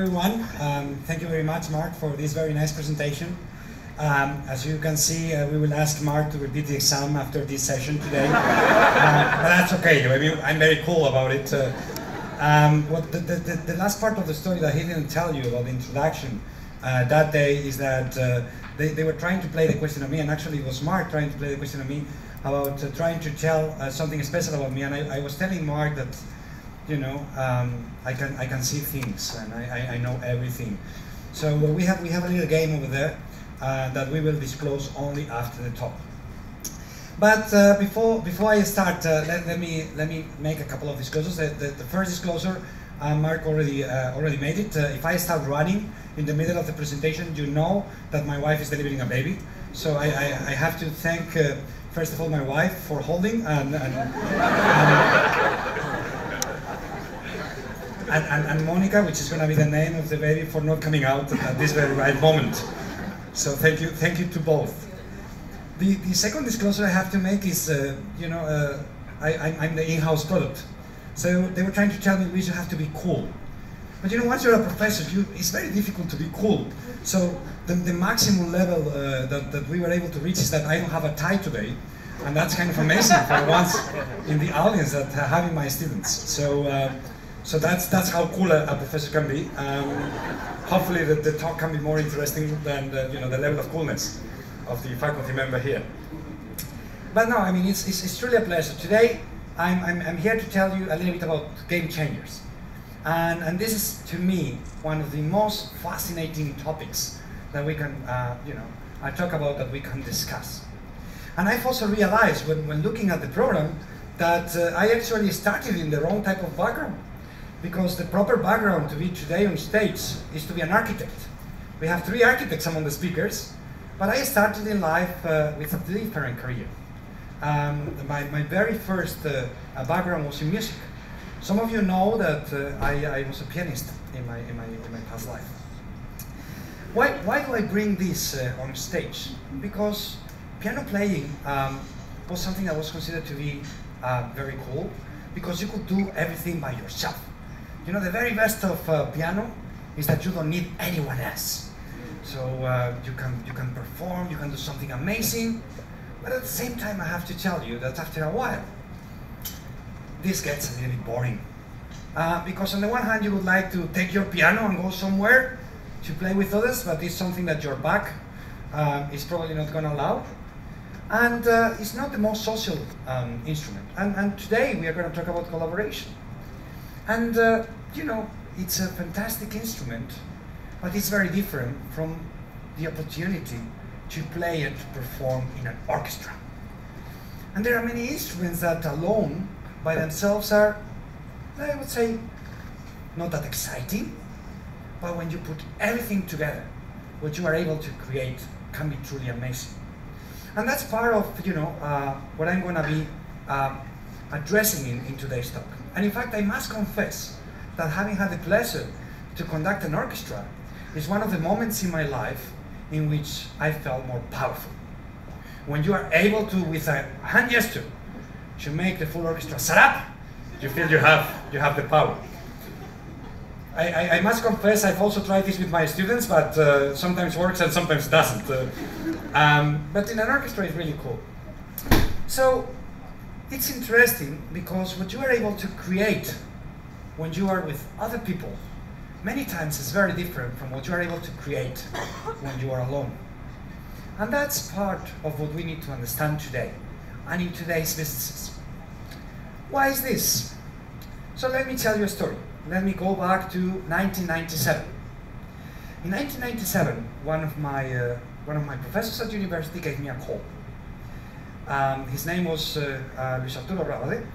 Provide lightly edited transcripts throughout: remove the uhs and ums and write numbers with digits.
everyone. Thank you very much, Mark, for this very nice presentation. As you can see, we will ask Mark to repeat the exam after this session today. But that's okay. I mean, I'm very cool about it. The last part of the story that he didn't tell you about the introduction that day is that they were trying to play the question on me, and actually it was Mark trying to play the question on me about trying to tell something special about me. And I was telling Mark that, you know, I can see things and I know everything. So we have a little game over there that we will disclose only after the talk. But before I start, let me make a couple of disclosures. The first disclosure, Mark already made it. If I start running in the middle of the presentation, you know that my wife is delivering a baby. So I have to thank first of all my wife for holding and Monica, which is going to be the name of the baby, for not coming out at this very right moment. So thank you to both. The second disclosure I have to make is, I'm the in-house product. So they were trying to tell me, Luis, you have to be cool. But you know, once you're a professor, it's very difficult to be cool. So the maximum level that we were able to reach is that I don't have a tie today. And that's kind of amazing for the ones in the audience that are having my students. So that's how cool a professor can be. Hopefully the talk can be more interesting than the level of coolness of the faculty member here. But no, I mean, it's truly a pleasure. Today I'm here to tell you a little bit about game changers. And this is, to me, one of the most fascinating topics that we can I talk about, that we can discuss. And I've also realized when looking at the program that I actually started in the wrong type of background. Because the proper background to be today on stage is to be an architect. We have 3 architects among the speakers, but I started in life with a different career. My very first background was in music. Some of you know that I was a pianist in my past life. Why do I bring this on stage? Because piano playing was something that was considered to be very cool, because you could do everything by yourself. You know, the very best of piano is that you don't need anyone else. So you can perform, you can do something amazing, but at the same time I have to tell you that after a while, this gets a little bit boring. Because on the one hand, you would like to take your piano and go somewhere to play with others, but it's something that your back is probably not going to allow. And it's not the most social instrument. And today we are going to talk about collaboration. And it's a fantastic instrument, but it's very different from the opportunity to play and to perform in an orchestra. And there are many instruments that alone, by themselves, are, I would say, not that exciting, but when you put everything together, what you are able to create can be truly amazing. And that's part of what I'm going to be addressing in today's talk. And in fact, I must confess that having had the pleasure to conduct an orchestra is one of the moments in my life in which I felt more powerful. When you are able to, with a hand gesture, to make the full orchestra set up, you feel you have the power. I must confess, I've also tried this with my students, but sometimes works and sometimes doesn't. But in an orchestra, it's really cool. So it's interesting because what you are able to create when you are with other people many times is very different from what you are able to create when you are alone. And that's part of what we need to understand today and in today's businesses. Why is this? So let me tell you a story. Let me go back to 1997. In 1997, one of my professors at university gave me a call. His name was Luis Arturo Rabade,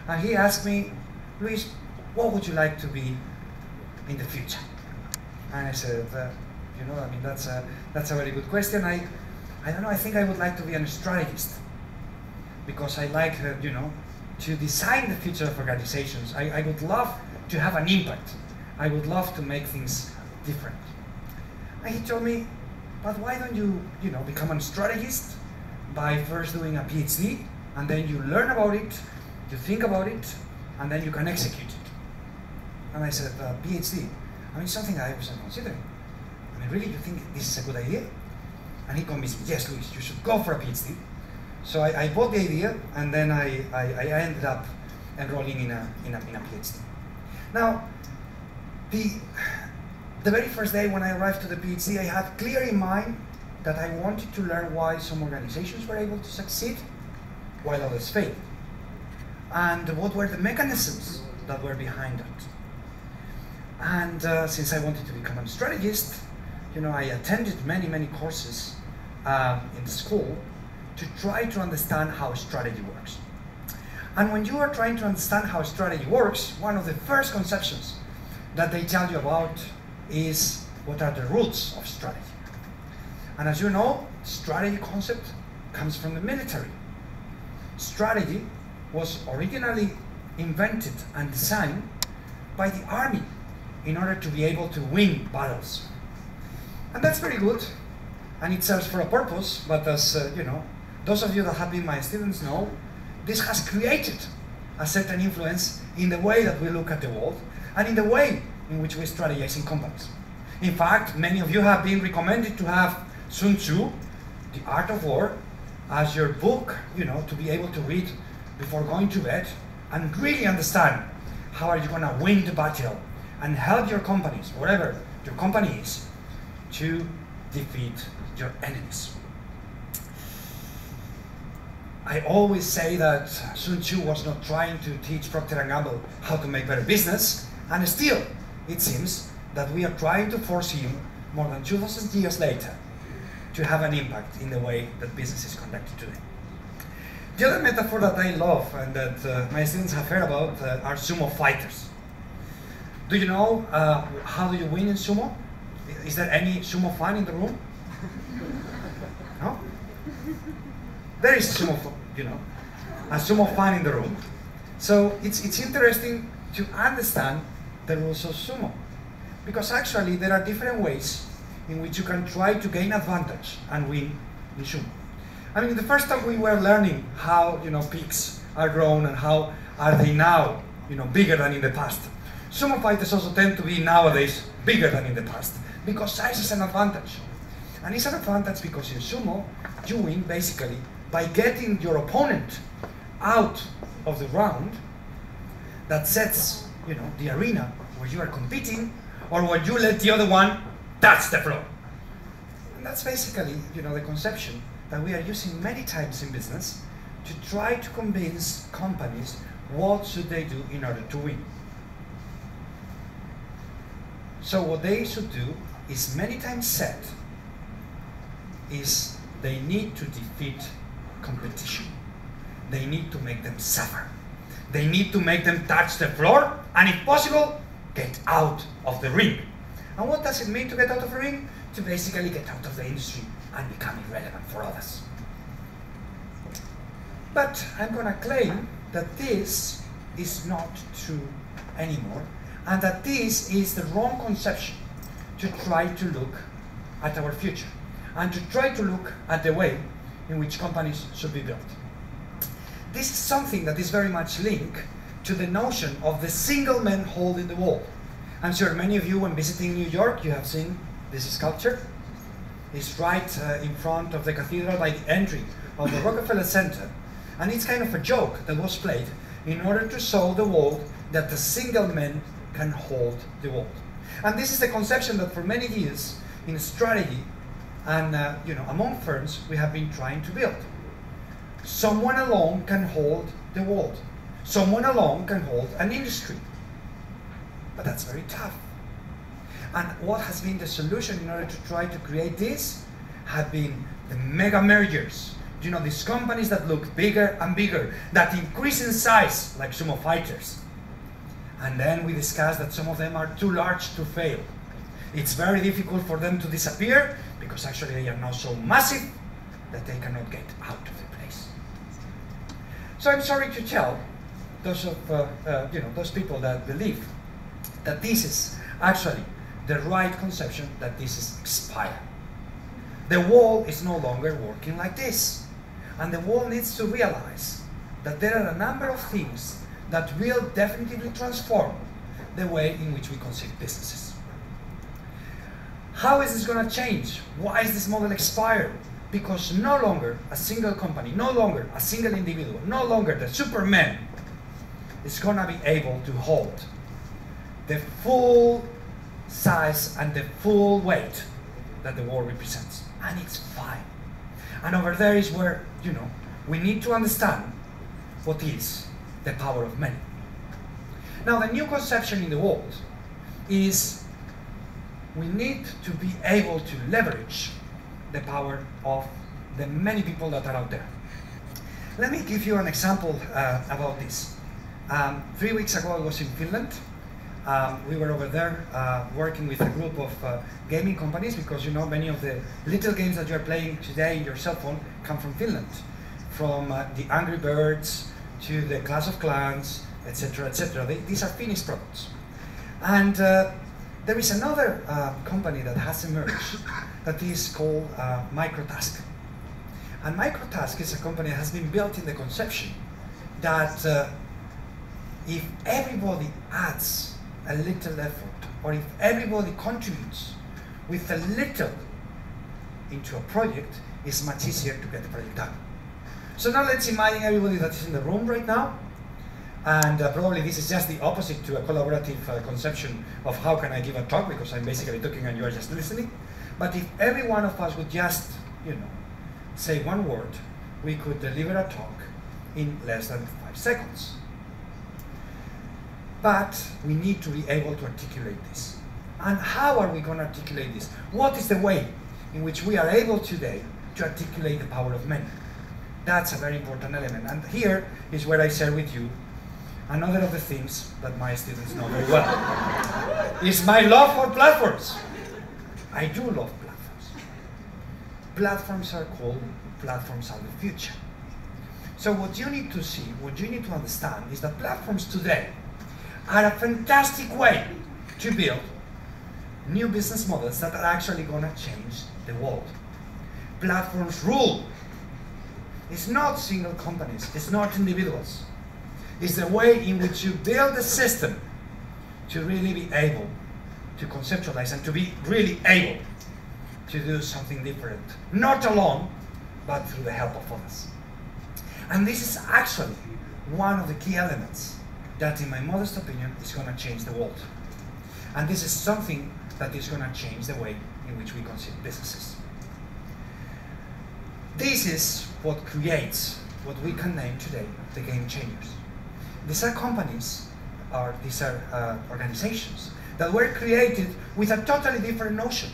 and he asked me, Luis, what would you like to be in the future? And I said, that's a very good question. I don't know, I think I would like to be a strategist, because I like, to design the future of organizations. I would love to have an impact. I would love to make things different. And he told me, but why don't you, become a strategist by first doing a PhD, and then you learn about it, you think about it, and then you can execute it. And I said, PhD? I mean, something I wasn't considering. I mean, really, you think this is a good idea? And he convinced me, yes, Luis, you should go for a PhD. So I bought the idea, and then I ended up enrolling in a PhD. Now, the very first day when I arrived to the PhD, I had clear in mind that I wanted to learn why some organizations were able to succeed while others failed, and what were the mechanisms that were behind that. And since I wanted to become a strategist, I attended many courses in the school to try to understand how strategy works. And when you are trying to understand how strategy works, one of the first conceptions that they tell you about is what are the roots of strategy. And as you know, strategy concept comes from the military. Strategy was originally invented and designed by the army in order to be able to win battles. And that's very good, and it serves for a purpose, but as those of you that have been my students know, this has created a certain influence in the way that we look at the world and in the way in which we strategize in companies. In fact, many of you have been recommended to have Sun Tzu, The Art of War, as your book, to be able to read before going to bed and really understand how are you going to win the battle and help your companies, whatever your company is, to defeat your enemies. I always say that Sun Tzu was not trying to teach Procter & Gamble how to make better business, and still, it seems that we are trying to force him, more than 2,000 years later, to have an impact in the way that business is conducted today. The other metaphor that I love and that my students have heard about are sumo fighters. Do you know how do you win in sumo? Is there any sumo fan in the room? No? There is a sumo fan in the room. So it's interesting to understand the rules of sumo, because actually there are different ways in which you can try to gain advantage and win in sumo. I mean, the first time we were learning how pigs are grown and how are they now bigger than in the past. Sumo fighters also tend to be nowadays bigger than in the past because size is an advantage. And it's an advantage because in sumo you win basically by getting your opponent out of the round that sets the arena where you are competing, or where you let the other one touch the floor. And that's basically the conception that we are using many times in business to try to convince companies what should they do in order to win. So what they should do is many times said is they need to defeat competition. They need to make them suffer. They need to make them touch the floor, and if possible, get out of the ring. And what does it mean to get out of the ring? To basically get out of the industry and become irrelevant for others. But I'm going to claim that this is not true anymore, and that this is the wrong conception to try to look at our future and to try to look at the way in which companies should be built. This is something that is very much linked to the notion of the single man holding the world. I'm sure many of you, when visiting New York, you have seen this sculpture. It's right in front of the cathedral by the entry of the Rockefeller Center. And it's kind of a joke that was played in order to show the world that the single man can hold the world. And this is the conception that for many years in strategy and among firms we have been trying to build. Someone alone can hold the world. Someone alone can hold an industry. But that's very tough. And what has been the solution in order to try to create this have been the mega mergers. These companies that look bigger and bigger, that increase in size, like sumo fighters. And then we discussed that some of them are too large to fail. It's very difficult for them to disappear because actually they are now so massive that they cannot get out of the place. So I'm sorry to tell those of those people that believe that this is actually the right conception, that this is expired. The world is no longer working like this. And the world needs to realize that there are a number of things that will definitively transform the way in which we conceive businesses. How is this going to change? Why is this model expired? Because no longer a single company, no longer a single individual, no longer the Superman is going to be able to hold the full size and the full weight that the world represents. And it's fine. And over there is where, we need to understand what is the power of many. Now, the new conception in the world is we need to be able to leverage the power of the many people that are out there. Let me give you an example about this. 3 weeks ago, I was in Finland. We were over there working with a group of gaming companies, because many of the little games that you're playing today in your cell phone come from Finland, from the Angry Birds to the Clash of Clans, etc., etc. These are Finnish products. And there is another company that has emerged that is called Microtask. And Microtask is a company that has been built in the conception that if everybody adds a little effort, or if everybody contributes with a little into a project, it's much easier to get the project done. So now let's imagine everybody that is in the room right now, and probably this is just the opposite to a collaborative conception of how can I give a talk, because I'm basically talking and you are just listening. But if every one of us would just, say one word, we could deliver a talk in less than 5 seconds. But we need to be able to articulate this. And how are we going to articulate this? What is the way in which we are able today to articulate the power of many? That's a very important element. And here is where I share with you another of the things that my students know very well. Is my love for platforms. I do love platforms. Platforms are cool. Platforms are the future. So what you need to see, what you need to understand is that platforms today are a fantastic way to build new business models that are actually going to change the world. Platforms rule. It's not single companies, it's not individuals. It's the way in which you build a system to really be able to conceptualize and to be really able to do something different. Not alone, but through the help of others. And this is actually one of the key elements that, in my modest opinion, is going to change the world. And this is something that is going to change the way in which we conceive businesses. This is what creates what we can name today the game changers. These are companies, or these are organizations that were created with a totally different notion.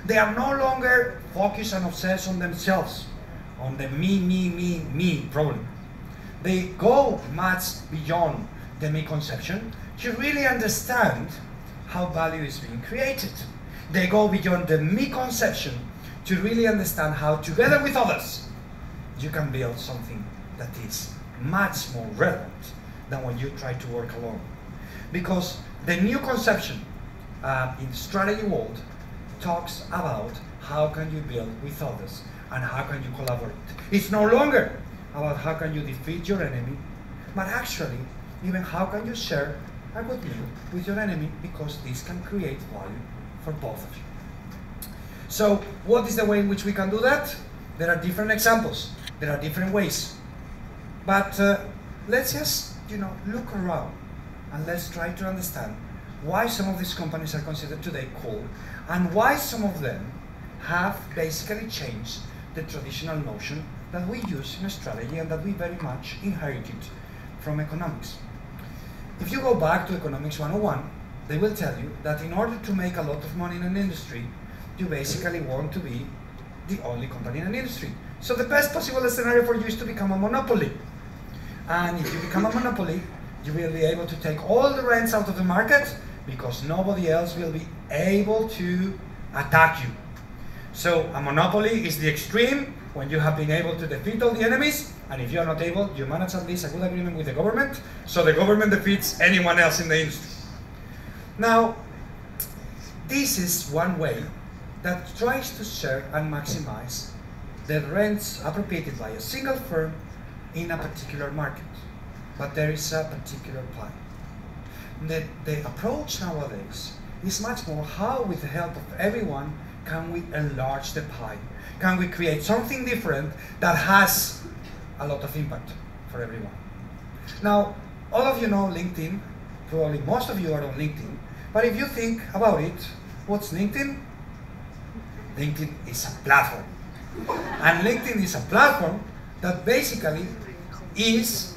They are no longer focused and obsessed on themselves, on the me problem. They go much beyond the me conception to really understand how value is being created. They go beyond the me conception to really understand how, together with others, you can build something that is much more relevant than when you try to work alone. Because the new conception in the strategy world talks about how can you build with others and how can you collaborate. It's no longer about how can you defeat your enemy, but actually even how can you share a good meal with your enemy, because this can create value for both of you. So what is the way in which we can do that? There are different examples. There are different ways. But let's just look around and let's try to understand why some of these companies are considered today cool and why some of them have basically changed the traditional notion that we use in strategy and that we very much inherited from economics. If you go back to Economics 101, they will tell you that in order to make a lot of money in an industry, you basically want to be the only company in an industry. So the best possible scenario for you is to become a monopoly. And if you become a monopoly, you will be able to take all the rents out of the market because nobody else will be able to attack you. So a monopoly is the extreme when you have been able to defeat all the enemies, and if you are not able, you manage at least a good agreement with the government, so the government defeats anyone else in the industry. Now, this is one way that tries to share and maximize the rents appropriated by a single firm in a particular market. But there is a particular plan. The approach nowadays It's much more how, with the help of everyone, can we enlarge the pie? Can we create something different that has a lot of impact for everyone? Now, all of you know LinkedIn. Probably most of you are on LinkedIn. But if you think about it, what's LinkedIn? LinkedIn is a platform. And LinkedIn is a platform that basically is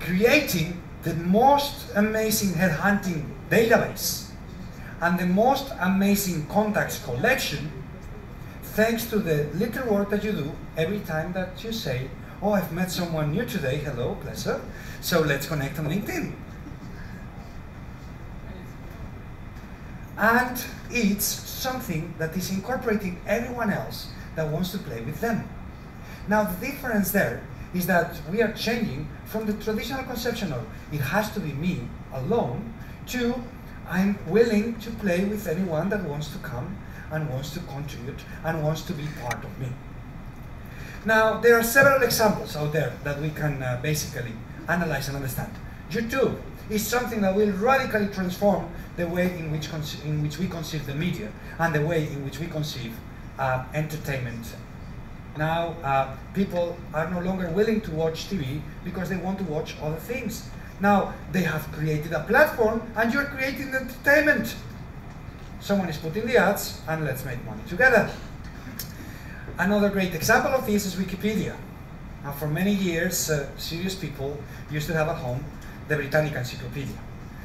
creating the most amazing headhunting database and the most amazing contacts collection, thanks to the little work that you do every time that you say, oh, I've met someone new today, hello, pleasure, so let's connect on LinkedIn. And it's something that is incorporating everyone else that wants to play with them. Now, the difference there is that we are changing from the traditional conception of it has to be me alone to I'm willing to play with anyone that wants to come and wants to contribute and wants to be part of me. Now, there are several examples out there that we can basically analyze and understand. YouTube is something that will radically transform the way in which we conceive the media and the way in which we conceive entertainment. Now, people are no longer willing to watch TV because they want to watch other things. Now, they have created a platform and you're creating entertainment. Someone is putting the ads and let's make money together. Another great example of this is Wikipedia. Now, for many years, serious people used to have at home the Britannica Encyclopedia.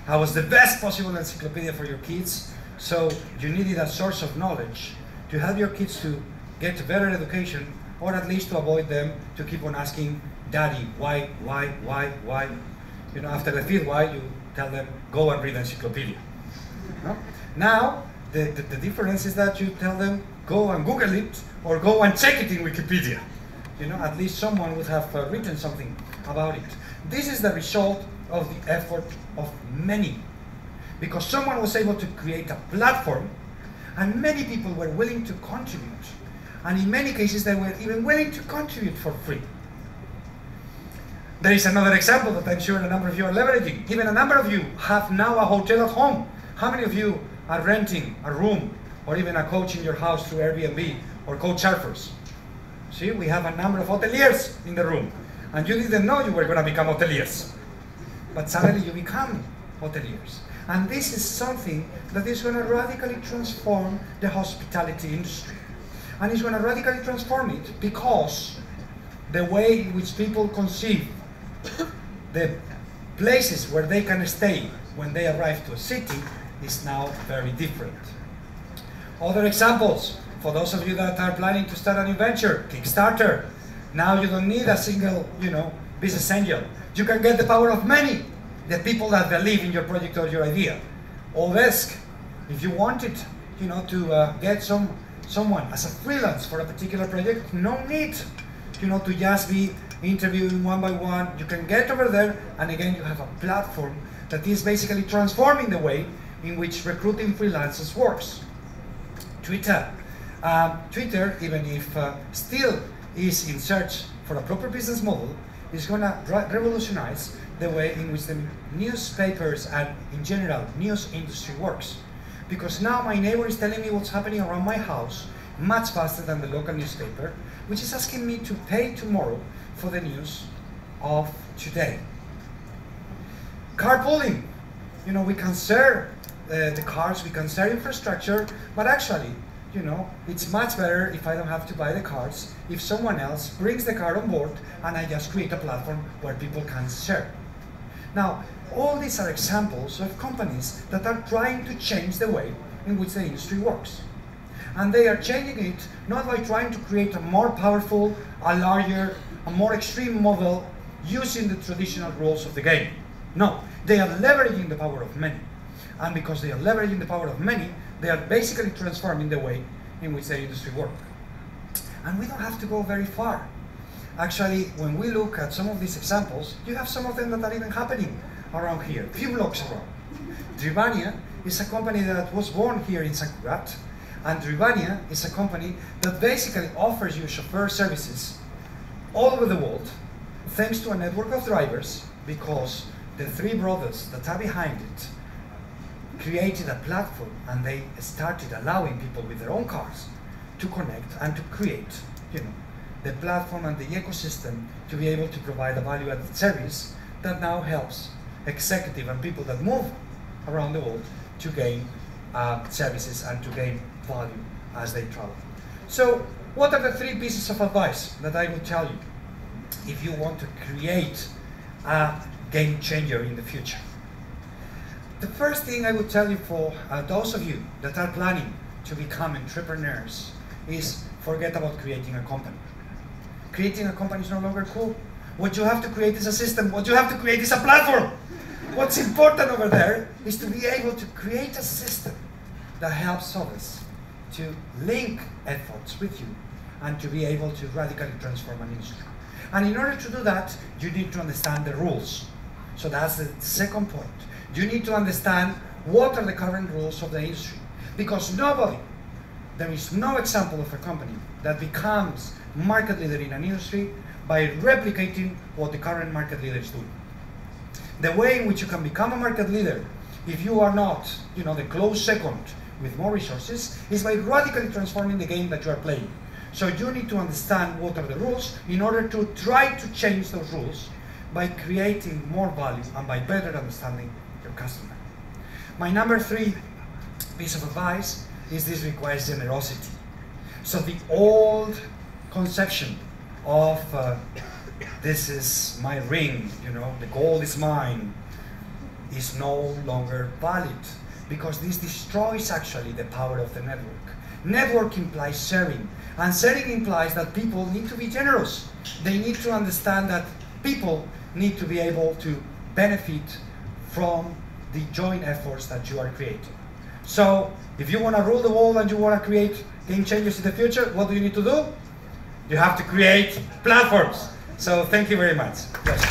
That was the best possible encyclopedia for your kids, so you needed a source of knowledge to help your kids to get a better education, or at least to avoid them to keep on asking, Daddy, why? You know, after the fifth why, you tell them, go and read the encyclopedia. No? Now, the difference is that you tell them, go and Google it, or go and check it in Wikipedia. You know, at least someone would have written something about it. This is the result of the effort of many, because someone was able to create a platform and many people were willing to contribute, and in many cases they were even willing to contribute for free. There is another example that I'm sure a number of you are leveraging. Even a number of you have now a hotel at home. How many of you are renting a room or even a coach in your house through Airbnb or Couchsurfers? See, we have a number of hoteliers in the room, and you didn't know you were going to become hoteliers. But suddenly you become hoteliers. And this is something that is going to radically transform the hospitality industry. And it's going to radically transform it because the way in which people conceive the places where they can stay when they arrive to a city is now very different. Other examples, for those of you that are planning to start a new venture, Kickstarter. Now you don't need a single, business angel. You can get the power of many, the people that believe in your project or your idea. Odesk, if you wanted, to get someone as a freelance for a particular project, no need, to just be interviewing one by one. You can get over there, and again, you have a platform that is basically transforming the way in which recruiting freelancers works. Twitter, even if still is in search for a proper business model, is going to revolutionize the way in which the newspapers and, in general, news industry works. Because now my neighbor is telling me what's happening around my house much faster than the local newspaper, which is asking me to pay tomorrow for the news of today. Carpooling. We can share the cars, we can share infrastructure, but actually, it's much better if I don't have to buy the cars, if someone else brings the car on board and I just create a platform where people can share. Now, all these are examples of companies that are trying to change the way in which the industry works. And they are changing it not by trying to create a more powerful, a larger, a more extreme model using the traditional rules of the game. No, they are leveraging the power of many. And because they are leveraging the power of many, they are basically transforming the way in which the industry works. And we don't have to go very far. Actually, when we look at some of these examples, you have some of them that are even happening around here, a few blocks around. Drivania is a company that was born here in St. Cugat, and Drivania is a company that basically offers you chauffeur services all over the world, thanks to a network of drivers, because the three brothers that are behind it created a platform and they started allowing people with their own cars to connect and to create, the platform and the ecosystem to be able to provide a value-added service that now helps executive and people that move around the world to gain services and to gain value as they travel. So, what are the 3 pieces of advice that I would tell you if you want to create a game changer in the future? The first thing I would tell you for those of you that are planning to become entrepreneurs is forget about creating a company. Creating a company is no longer cool. What you have to create is a system. What you have to create is a platform. What's important over there is to be able to create a system that helps others to link efforts with you and to be able to radically transform an industry. And in order to do that, you need to understand the rules. So that's the second point. You need to understand what are the current rules of the industry. Because there is no example of a company that becomes market leader in an industry by replicating what the current market leader is doing. The way in which you can become a market leader, if you are not, the close second with more resources, is by radically transforming the game that you are playing. So you need to understand what are the rules in order to try to change those rules by creating more value and by better understanding your customer. My number 3 piece of advice is this requires generosity. So the old conception of this is my ring, the gold is mine, is no longer valid, because this destroys actually the power of the network. Network implies sharing, and sharing implies that people need to be generous. They need to understand that people need to be able to benefit from the joint efforts that you are creating. So, if you want to rule the world and you want to create game changers in the future, what do you need to do? You have to create platforms. So, thank you very much. Yes.